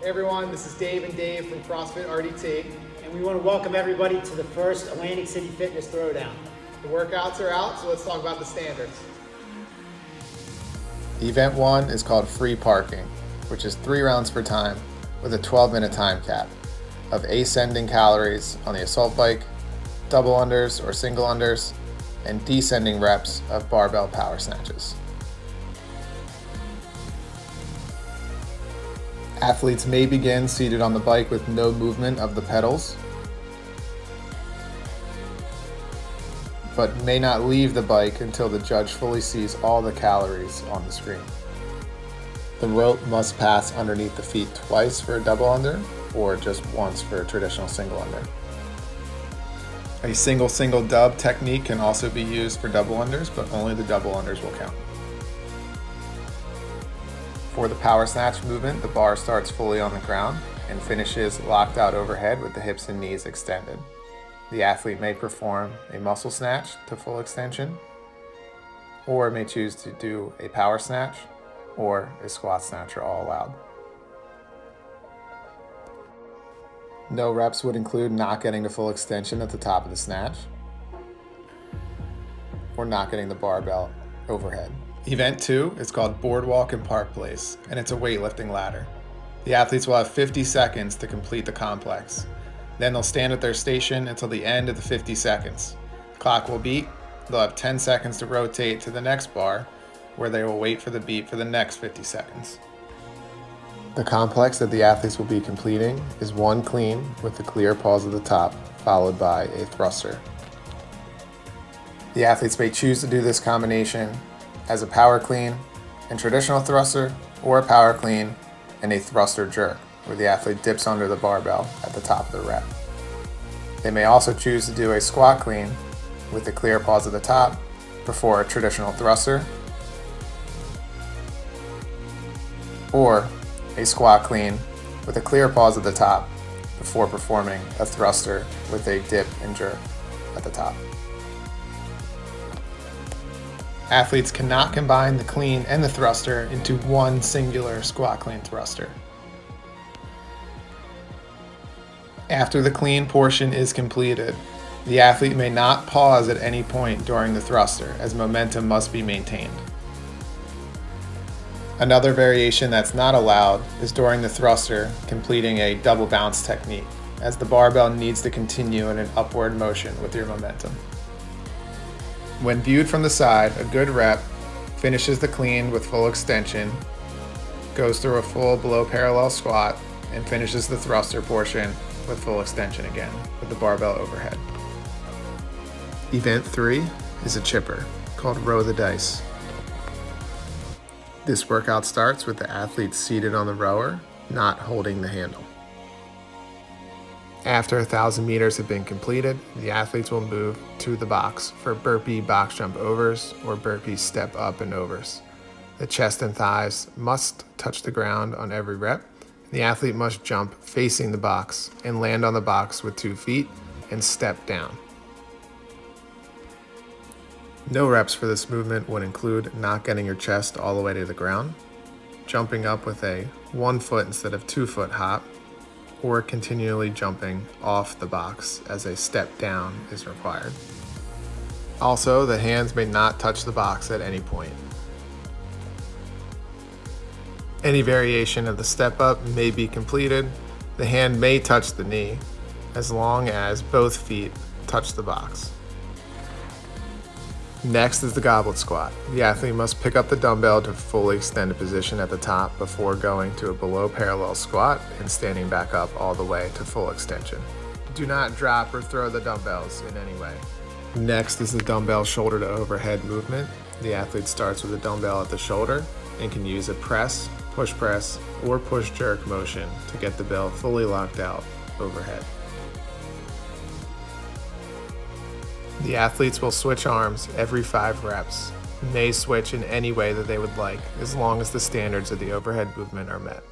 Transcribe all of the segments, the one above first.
Hey everyone, this is Dave and Dave from CrossFit R.D.T. And we want to welcome everybody to the first Atlantic City Fitness Throwdown. The workouts are out, so let's talk about the standards. Event 1 is called free parking, which is 3 rounds per time with a 12-minute time cap of ascending calories on the assault bike, double unders or single unders, and descending reps of barbell power snatches. Athletes may begin seated on the bike with no movement of the pedals, but may not leave the bike until the judge fully sees all the calories on the screen. The rope must pass underneath the feet twice for a double under, or just once for a traditional single under. A single dub technique can also be used for double unders, but only the double unders will count. For the power snatch movement, the bar starts fully on the ground and finishes locked out overhead with the hips and knees extended. The athlete may perform a muscle snatch to full extension, or may choose to do a power snatch or a squat snatch are all allowed. No reps would include not getting to full extension at the top of the snatch or not getting the barbell overhead. Event 2 is called Boardwalk and Park Place, and it's a weightlifting ladder. The athletes will have 50 seconds to complete the complex. Then they'll stand at their station until the end of the 50 seconds. The clock will beep. They'll have 10 seconds to rotate to the next bar, where they will wait for the beep for the next 50 seconds. The complex that the athletes will be completing is one clean with a clear pause at the top, followed by a thruster. The athletes may choose to do this combination as a power clean and traditional thruster, or a power clean and a thruster jerk, where the athlete dips under the barbell at the top of the rep. They may also choose to do a squat clean with a clear pause at the top before a traditional thruster, or a squat clean with a clear pause at the top before performing a thruster with a dip and jerk at the top. Athletes cannot combine the clean and the thruster into one singular squat clean thruster. After the clean portion is completed, the athlete may not pause at any point during the thruster, as momentum must be maintained. Another variation that's not allowed is during the thruster completing a double bounce technique, as the barbell needs to continue in an upward motion with your momentum. When viewed from the side, a good rep finishes the clean with full extension, goes through a full below parallel squat, and finishes the thruster portion with full extension again, with the barbell overhead. Event 3 is a chipper, called Roll the Dice. This workout starts with the athlete seated on the rower, not holding the handle. After 1,000 meters have been completed, the athletes will move to the box for burpee box jump overs or burpee step up and overs. The chest and thighs must touch the ground on every rep. The athlete must jump facing the box and land on the box with 2 feet and step down. No reps for this movement would include not getting your chest all the way to the ground, jumping up with a 1 foot instead of 2 foot hop, or continually jumping off the box as a step down is required. Also, the hands may not touch the box at any point. Any variation of the step up may be completed. The hand may touch the knee as long as both feet touch the box. Next is the goblet squat. The athlete must pick up the dumbbell to fully extend a position at the top before going to a below parallel squat and standing back up all the way to full extension. Do not drop or throw the dumbbells in any way. Next is the dumbbell shoulder to overhead movement. The athlete starts with a dumbbell at the shoulder and can use a press, or push jerk motion to get the bell fully locked out overhead. The athletes will switch arms every 5 reps, and may switch in any way that they would like, as long as the standards of the overhead movement are met.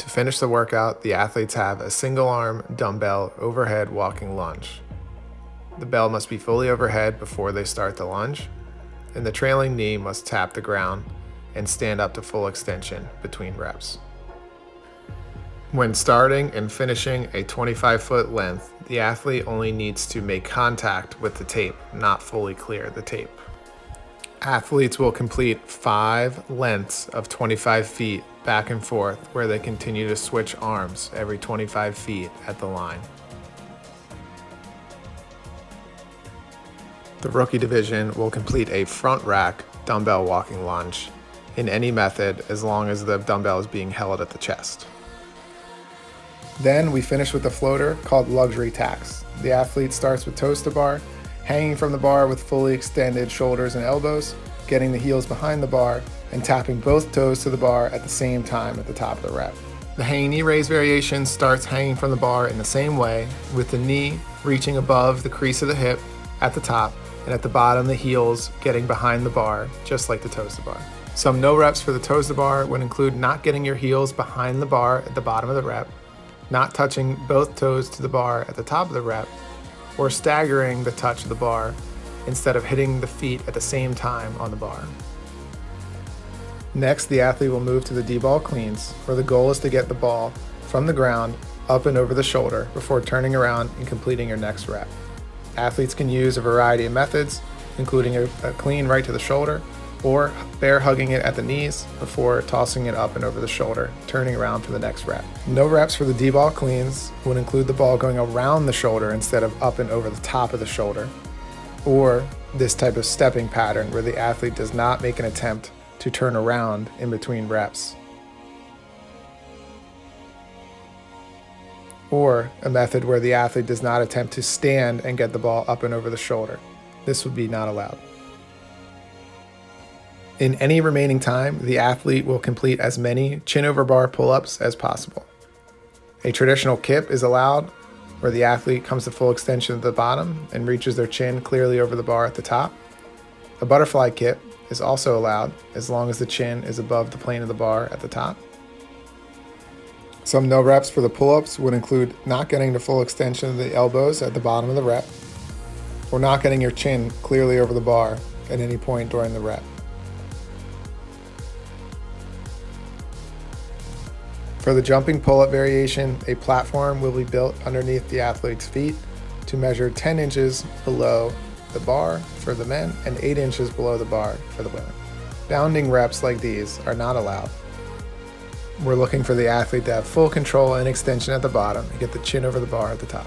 To finish the workout, the athletes have a single arm dumbbell overhead walking lunge. The bell must be fully overhead before they start the lunge, and the trailing knee must tap the ground and stand up to full extension between reps. When starting and finishing a 25-foot length, the athlete only needs to make contact with the tape, not fully clear the tape. Athletes will complete 5 lengths of 25 feet back and forth where they continue to switch arms every 25 feet at the line. The rookie division will complete a front rack dumbbell walking lunge in any method as long as the dumbbell is being held at the chest. Then we finish with a floater called luxury tacks. The athlete starts with toes to bar, hanging from the bar with fully extended shoulders and elbows, getting the heels behind the bar, and tapping both toes to the bar at the same time at the top of the rep. The hanging knee raise variation starts hanging from the bar in the same way, with the knee reaching above the crease of the hip at the top, and at the bottom the heels getting behind the bar, just like the toes to bar. Some no reps for the toes to bar would include not getting your heels behind the bar at the bottom of the rep, not touching both toes to the bar at the top of the rep, or staggering the touch of the bar instead of hitting the feet at the same time on the bar. Next, the athlete will move to the D-ball cleans, where the goal is to get the ball from the ground up and over the shoulder before turning around and completing your next rep. Athletes can use a variety of methods, including a clean right to the shoulder, or bear hugging it at the knees before tossing it up and over the shoulder, turning around for the next rep. No reps for the D-ball cleans would include the ball going around the shoulder instead of up and over the top of the shoulder, or this type of stepping pattern where the athlete does not make an attempt to turn around in between reps. Or a method where the athlete does not attempt to stand and get the ball up and over the shoulder. This would be not allowed. In any remaining time, the athlete will complete as many chin over bar pull-ups as possible. A traditional kip is allowed, where the athlete comes to full extension at the bottom and reaches their chin clearly over the bar at the top. A butterfly kip is also allowed as long as the chin is above the plane of the bar at the top. Some no reps for the pull-ups would include not getting to full extension of the elbows at the bottom of the rep, or not getting your chin clearly over the bar at any point during the rep. For the jumping pull-up variation, a platform will be built underneath the athlete's feet to measure 10 inches below the bar for the men and 8 inches below the bar for the women. Bounding reps like these are not allowed. We're looking for the athlete to have full control and extension at the bottom and get the chin over the bar at the top.